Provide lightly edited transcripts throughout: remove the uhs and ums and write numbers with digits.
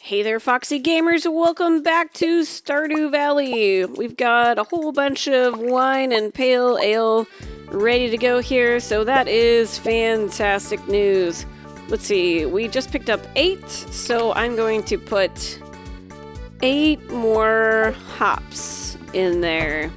Hey there, Foxy Gamers, welcome back to Stardew Valley. We've got a whole bunch of wine and pale ale ready to go here, so that is fantastic news. Let's see, we just picked up 8, so I'm going to put 8 more hops in there.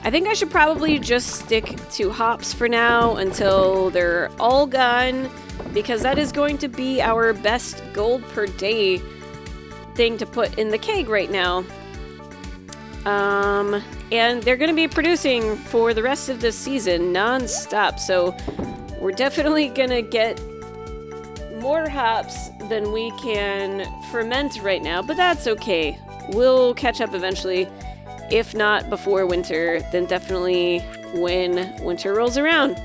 I think I should probably just stick to hops for now until they're all gone, because that is going to be our best gold per day thing to put in the keg right now. And they're going to be producing for the rest of this season non-stop, so we're definitely going to get more hops than we can ferment right now, but that's okay. We'll catch up eventually. If not before winter, then definitely when winter rolls around.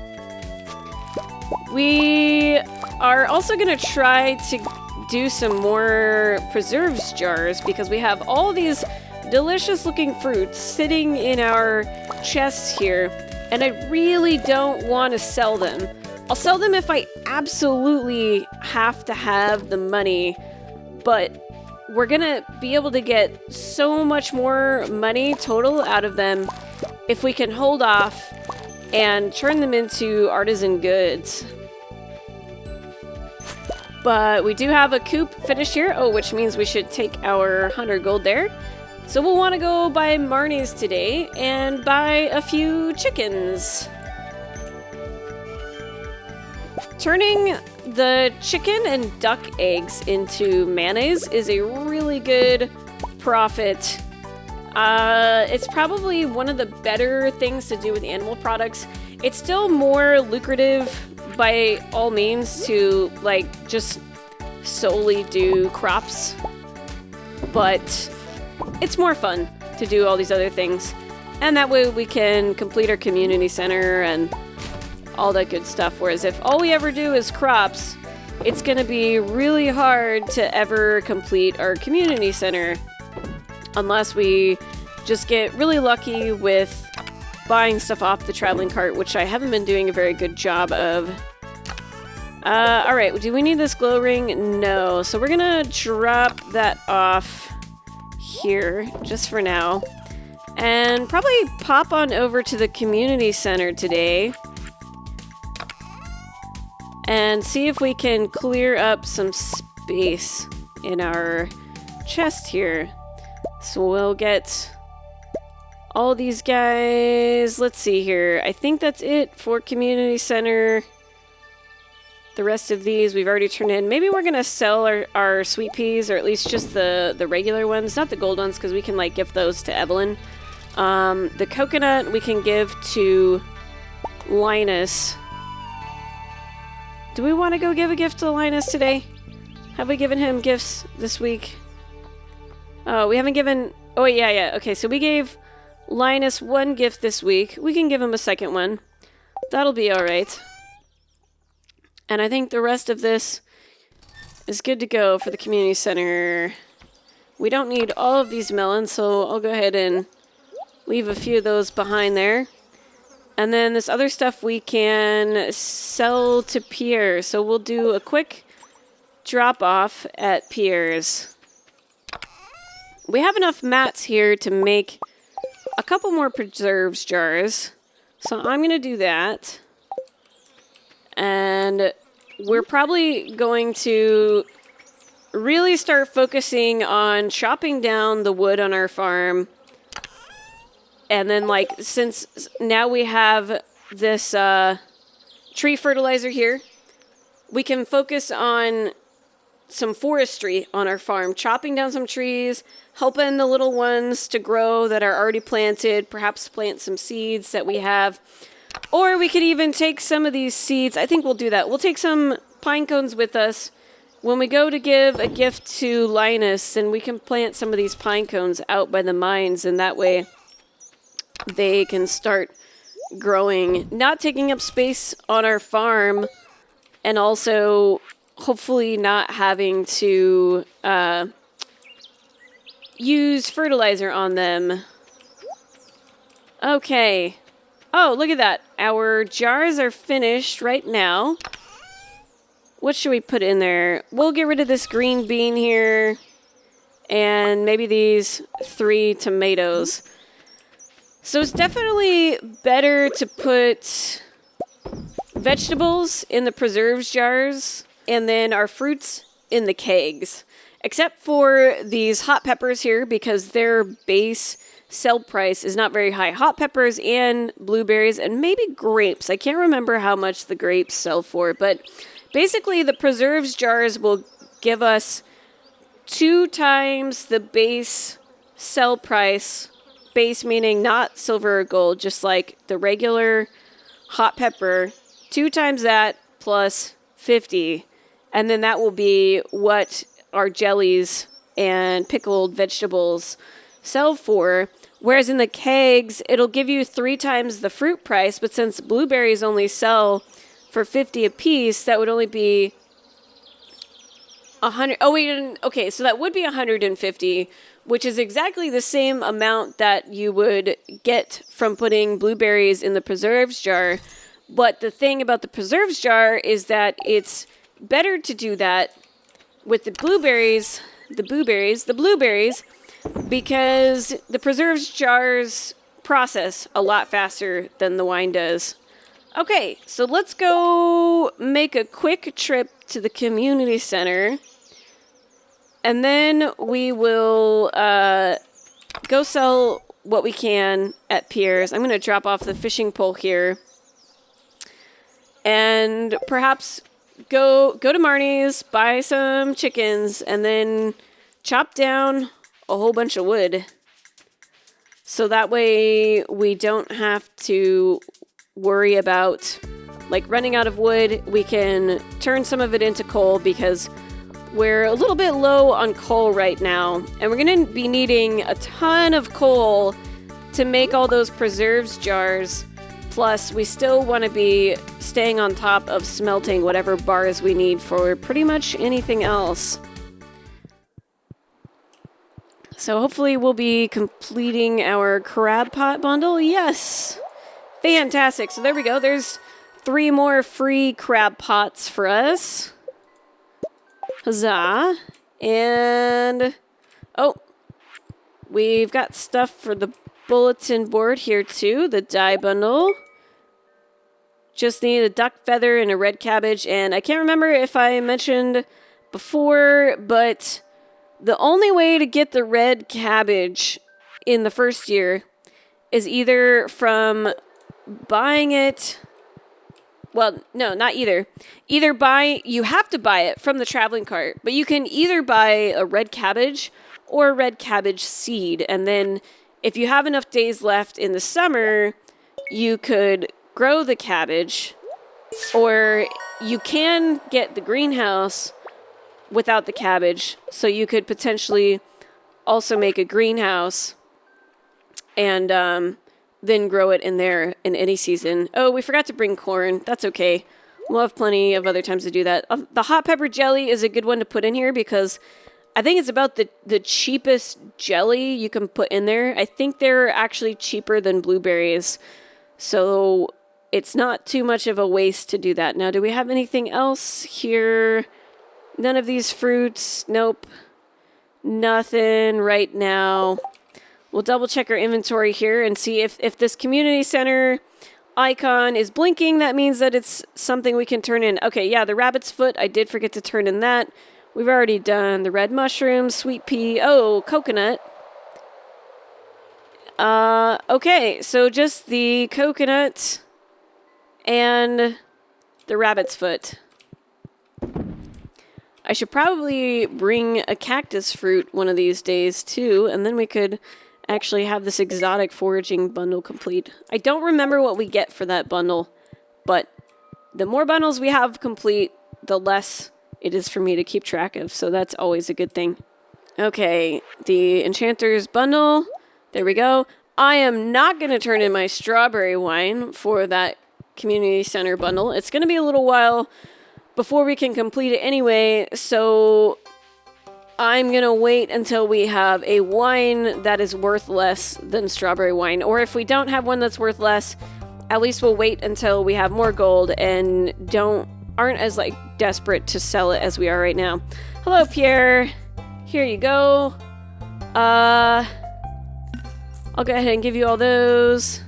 We are also going to try to do some more preserves jars because we have all these delicious looking fruits sitting in our chests here, and I really don't want to sell them. I'll sell them if I absolutely have to have the money, but we're gonna be able to get so much more money total out of them if we can hold off and turn them into artisan goods. But we do have a coop finished here, which means we should take our 100 gold there. So we'll want to go buy Marnie's today and buy a few chickens. Turning the chicken and duck eggs into mayonnaise is a really good profit. It's probably one of the better things to do with animal products. It's still more lucrative by all means to like just solely do crops, but it's more fun to do all these other things. And that way we can complete our community center and all that good stuff, whereas if all we ever do is crops, it's going to be really hard to ever complete our community center unless we just get really lucky with buying stuff off the traveling cart, which I haven't been doing a very good job of. Alright, do we need this glow ring? No, so we're going to drop that off here just for now and probably pop on over to the community center today and see if we can clear up some space in our chest here. So we'll get all these guys. Let's see here. I think that's it for community center. The rest of these we've already turned in. Maybe we're going to sell our sweet peas, or at least just the regular ones, not the gold ones, because we can like give those to Evelyn. The coconut we can give to Linus. Do we want to go give a gift to Linus today? Have we given him gifts this week? Oh, we haven't given... Oh, yeah. Okay, so we gave Linus one gift this week. We can give him a second one. That'll be alright. And I think the rest of this is good to go for the community center. We don't need all of these melons, so I'll go ahead and leave a few of those behind there. And then this other stuff we can sell to Pierre. So we'll do a quick drop off at Pierre's. We have enough mats here to make a couple more preserves jars. So I'm going to do that. And we're probably going to really start focusing on chopping down the wood on our farm. And then, like, since now we have this tree fertilizer here, we can focus on some forestry on our farm, chopping down some trees, helping the little ones to grow that are already planted, perhaps plant some seeds that we have. Or we could even take some of these seeds. I think we'll do that. We'll take some pine cones with us. When we go to give a gift to Linus, then we can plant some of these pine cones out by the mines, and that way they can start growing, not taking up space on our farm, and also hopefully not having to use fertilizer on them. Okay. Oh, look at that. Our jars are finished right now. what should we put in there? We'll get rid of this green bean here. And maybe these 3 tomatoes. So it's definitely better to put vegetables in the preserves jars and then our fruits in the kegs. Except for these hot peppers here because their base sell price is not very high. Hot peppers and blueberries and maybe grapes. I can't remember how much the grapes sell for, but basically the preserves jars will give us 2 times the base sell price, base meaning not silver or gold, just like the regular hot pepper, 2 times that plus 50. And then that will be what our jellies and pickled vegetables sell for. Whereas in the kegs, it'll give you 3 times the fruit price, but since blueberries only sell for 50 a piece, that would only be 100. Oh, wait, okay, so that would be 150, which is exactly the same amount that you would get from putting blueberries in the preserves jar. But the thing about the preserves jar is that it's better to do that with the blueberries, because the preserves jars process a lot faster than the wine does. Okay, so let's go make a quick trip to the community center. And then we will go sell what we can at piers. I'm going to drop off the fishing pole here. And perhaps go to Marnie's, buy some chickens, and then chop down a whole bunch of wood. So that way we don't have to worry about like running out of wood. We can turn some of it into coal because we're a little bit low on coal right now, and we're going to be needing a ton of coal to make all those preserves jars. Plus, we still want to be staying on top of smelting whatever bars we need for pretty much anything else. So hopefully we'll be completing our crab pot bundle. Yes! Fantastic. So there we go. There's 3 more free crab pots for us. Huzzah. And, oh, we've got stuff for the bulletin board here too, the dye bundle. Just need a duck feather and a red cabbage, and I can't remember if I mentioned before, but the only way to get the red cabbage in the first year is either from buying it. Well, no, not either. You have to buy it from the traveling cart, but you can either buy a red cabbage or a red cabbage seed. And then if you have enough days left in the summer, you could grow the cabbage, or you can get the greenhouse without the cabbage. So you could potentially also make a greenhouse and, then grow it in there in any season. Oh, we forgot to bring corn. That's okay. We'll have plenty of other times to do that. The hot pepper jelly is a good one to put in here because I think it's about the cheapest jelly you can put in there. I think they're actually cheaper than blueberries. So it's not too much of a waste to do that. Now, do we have anything else here? None of these fruits. Nope. Nothing right now. We'll double check our inventory here and see if this community center icon is blinking. That means that it's something we can turn in. Okay, yeah, the rabbit's foot. I did forget to turn in that. We've already done the red mushroom, sweet pea. Oh, coconut. Okay, so just the coconut and the rabbit's foot. I should probably bring a cactus fruit one of these days too, and then we could actually have this exotic foraging bundle complete. I don't remember what we get for that bundle, but the more bundles we have complete, the less it is for me to keep track of, so that's always a good thing. Okay, the Enchanter's bundle. There we go. I am not going to turn in my strawberry wine for that community center bundle. It's going to be a little while before we can complete it anyway, so I'm going to wait until we have a wine that is worth less than strawberry wine. Or if we don't have one that's worth less, at least we'll wait until we have more gold and don't desperate to sell it as we are right now. Hello, Pierre. Here you go. I'll go ahead and give you all those.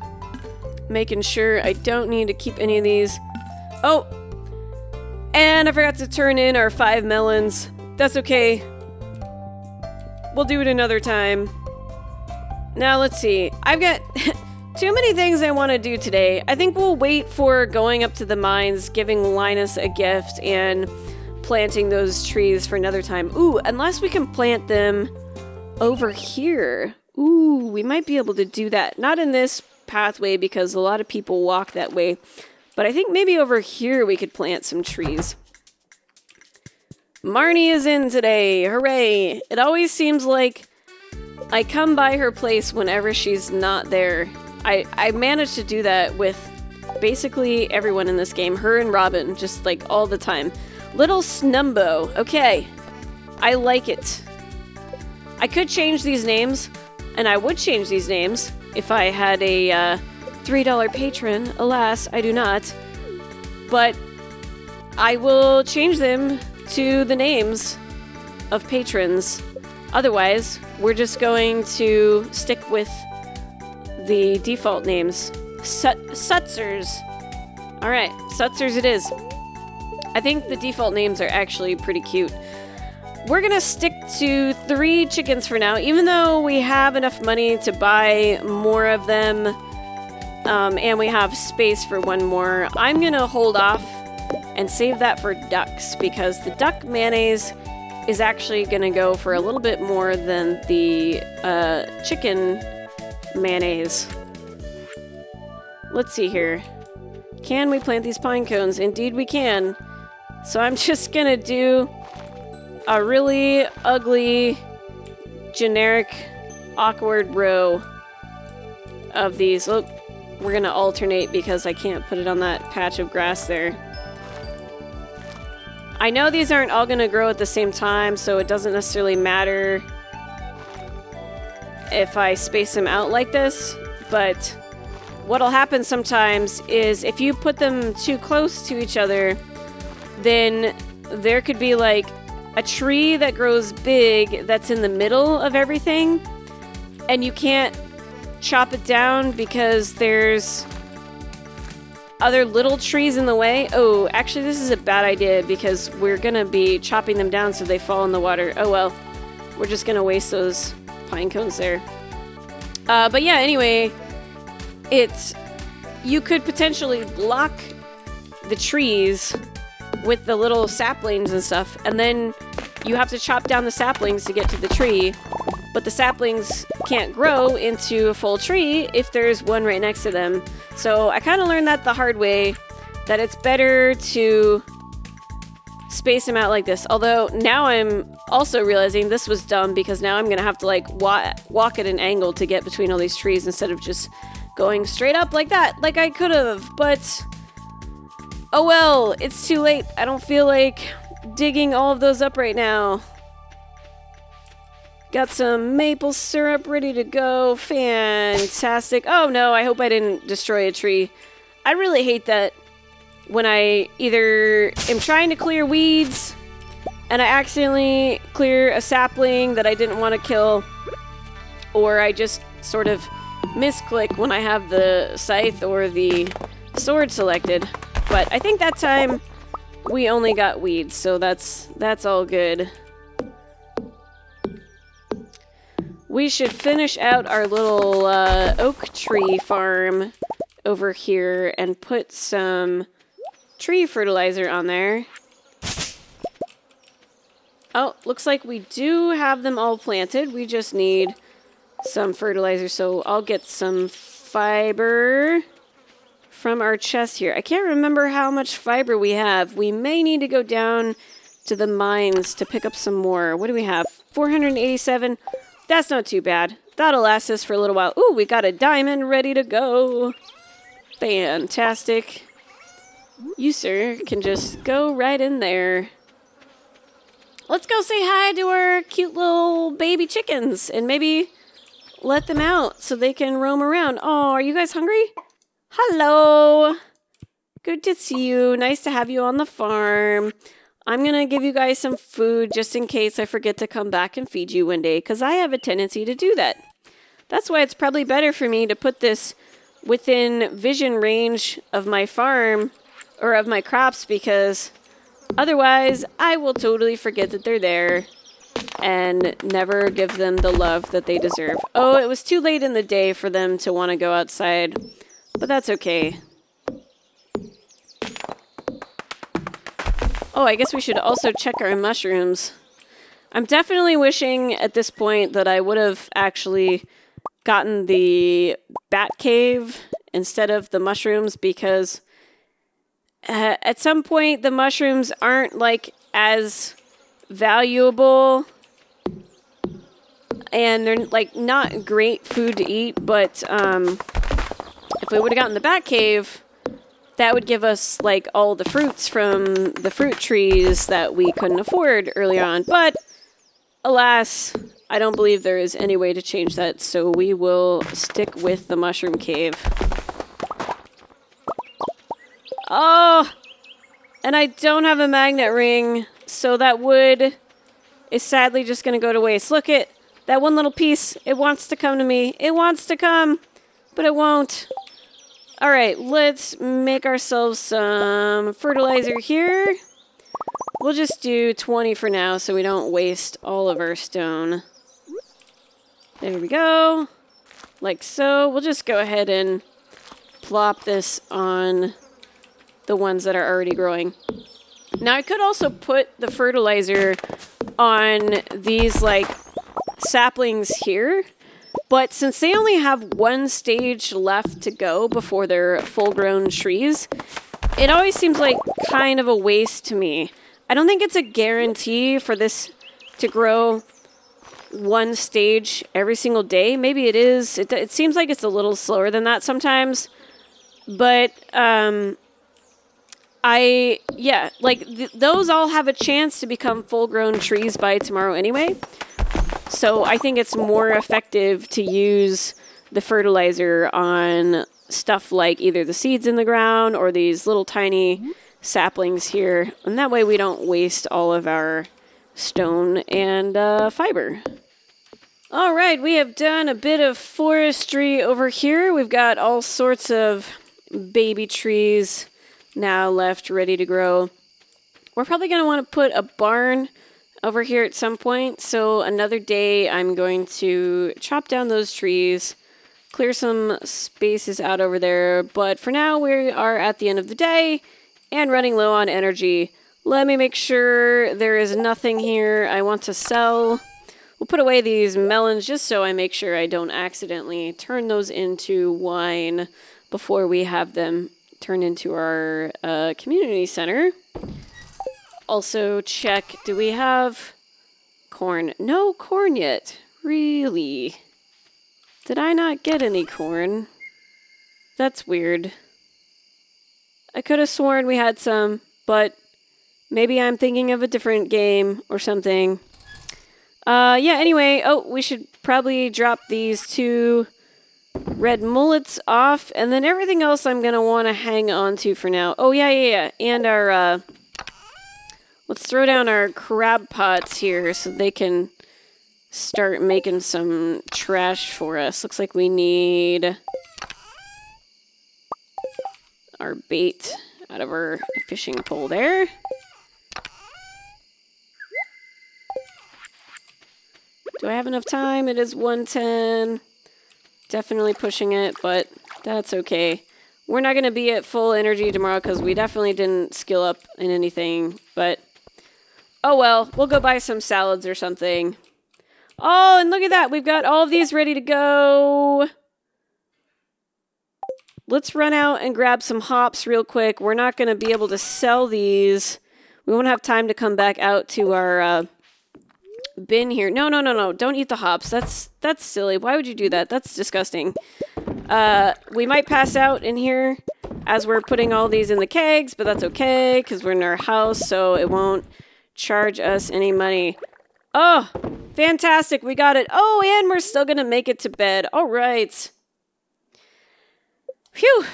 Making sure I don't need to keep any of these. Oh! And I forgot to turn in our 5 melons. That's okay. We'll do it another time. Now, let's see. I've got too many things I want to do today. I think we'll wait for going up to the mines, giving Linus a gift, and planting those trees for another time. Ooh, unless we can plant them over here. Ooh, we might be able to do that. Not in this pathway because a lot of people walk that way. But I think maybe over here we could plant some trees. Marnie is in today. Hooray. It always seems like I come by her place whenever she's not there. I managed to do that with basically everyone in this game. Her and Robin, just like all the time. Little Snumbo. Okay. I like it. I could change these names, and I would change these names if I had a $3 patron. Alas, I do not. But I will change them to the names of patrons. Otherwise, we're just going to stick with the default names. Sutzers. Alright, Sutzers it is. I think the default names are actually pretty cute. We're gonna stick to 3 chickens for now, even though we have enough money to buy more of them, and we have space for 1 more. I'm gonna hold off and save that for ducks, because the duck mayonnaise is actually gonna go for a little bit more than the chicken mayonnaise. Let's see here. Can we plant these pine cones? Indeed we can. So I'm just gonna do a really ugly, generic, awkward row of these. Look, we're gonna alternate because I can't put it on that patch of grass there. I know these aren't all gonna grow at the same time, so it doesn't necessarily matter if I space them out like this, but what'll happen sometimes is if you put them too close to each other, then there could be like a tree that grows big that's in the middle of everything, and you can't chop it down because there's other little trees in the way. Oh, actually this is a bad idea because we're gonna be chopping them down so they fall in the water. Oh well, we're just gonna waste those pine cones there. But yeah, anyway, you could potentially block the trees with the little saplings and stuff, and then you have to chop down the saplings to get to the tree, but the saplings can't grow into a full tree if there's one right next to them. So I kind of learned that the hard way, that it's better to space them out like this. Although now I'm also realizing this was dumb because now I'm gonna have to like walk at an angle to get between all these trees instead of just going straight up like that, like I could have, but oh well, it's too late. I don't feel like digging all of those up right now. Got some maple syrup ready to go. Fantastic. Oh no, I hope I didn't destroy a tree. I really hate that when I either am trying to clear weeds and I accidentally clear a sapling that I didn't want to kill, or I just sort of misclick when I have the scythe or the sword selected. But I think that time we only got weeds, so that's all good. We should finish out our little oak tree farm over here and put some tree fertilizer on there. Oh, looks like we do have them all planted. We just need some fertilizer, so I'll get some fiber from our chest here. I can't remember how much fiber we have. We may need to go down to the mines to pick up some more. What do we have? 487. That's not too bad. That'll last us for a little while. Ooh, we got a diamond ready to go. Fantastic. You, sir, can just go right in there. Let's go say hi to our cute little baby chickens and maybe let them out so they can roam around. Oh, are you guys hungry? Hello. Good to see you. Nice to have you on the farm. I'm going to give you guys some food just in case I forget to come back and feed you one day, because I have a tendency to do that. That's why it's probably better for me to put this within vision range of my farm or of my crops, because otherwise I will totally forget that they're there and never give them the love that they deserve. Oh, it was too late in the day for them to want to go outside, but that's okay. Oh, I guess we should also check our mushrooms. I'm definitely wishing at this point that I would have actually gotten the bat cave instead of the mushrooms, because at some point the mushrooms aren't like as valuable and they're like not great food to eat, but if we would have gotten the bat cave, that would give us like all the fruits from the fruit trees that we couldn't afford early on. But alas, I don't believe there is any way to change that, so we will stick with the mushroom cave. Oh, and I don't have a magnet ring, so that wood is sadly just going to go to waste. Look at that one little piece. It wants to come to me. It wants to come, but it won't. All right, let's make ourselves some fertilizer here. We'll just do 20 for now so we don't waste all of our stone. There we go. Like so. We'll just go ahead and plop this on the ones that are already growing. Now I could also put the fertilizer on these like saplings here, but since they only have one stage left to go before they're full-grown trees, it always seems like kind of a waste to me. I don't think it's a guarantee for this to grow one stage every single day. Maybe it is. It seems like it's a little slower than that sometimes. But, those all have a chance to become full-grown trees by tomorrow anyway. So I think it's more effective to use the fertilizer on stuff like either the seeds in the ground or these little tiny saplings here. And that way we don't waste all of our stone and fiber. All right, we have done a bit of forestry over here. We've got all sorts of baby trees now left ready to grow. We're probably going to want to put a barn over here at some point. So another day I'm going to chop down those trees, clear some spaces out over there. But for now we are at the end of the day and running low on energy. Let me make sure there is nothing here I want to sell. We'll put away these melons just so I make sure I don't accidentally turn those into wine before we have them turned into our community center. Also check, do we have corn? No corn yet. Really? Did I not get any corn? That's weird. I could have sworn we had some, but maybe I'm thinking of a different game or something. Anyway, we should probably drop these two red mullets off, and then everything else I'm going to want to hang on to for now. Oh, yeah. And our, let's throw down our crab pots here so they can start making some trash for us. Looks like we need our bait out of our fishing pole there. Do I have enough time? It is 1:10. Definitely pushing it, but that's okay. We're not going to be at full energy tomorrow because we definitely didn't skill up in anything, but oh well, we'll go buy some salads or something. Oh, and look at that. We've got all of these ready to go. Let's run out and grab some hops real quick. We're not going to be able to sell these. We won't have time to come back out to our bin here. No. Don't eat the hops. That's silly. Why would you do that? That's disgusting. We might pass out in here as we're putting all these in the kegs, but that's okay because we're in our house, so it won't charge us any money. Oh, fantastic. We got it. Oh, and we're still going to make it to bed. All right. Phew.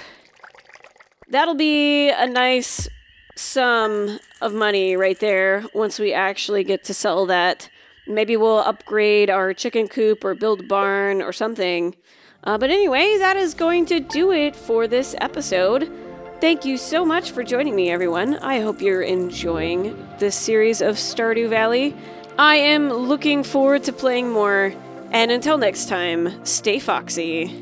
That'll be a nice sum of money right there once we actually get to sell that. Maybe we'll upgrade our chicken coop or build a barn or something. But anyway, that is going to do it for this episode. Thank you so much for joining me, everyone. I hope you're enjoying this series of Stardew Valley. I am looking forward to playing more. And until next time, stay foxy.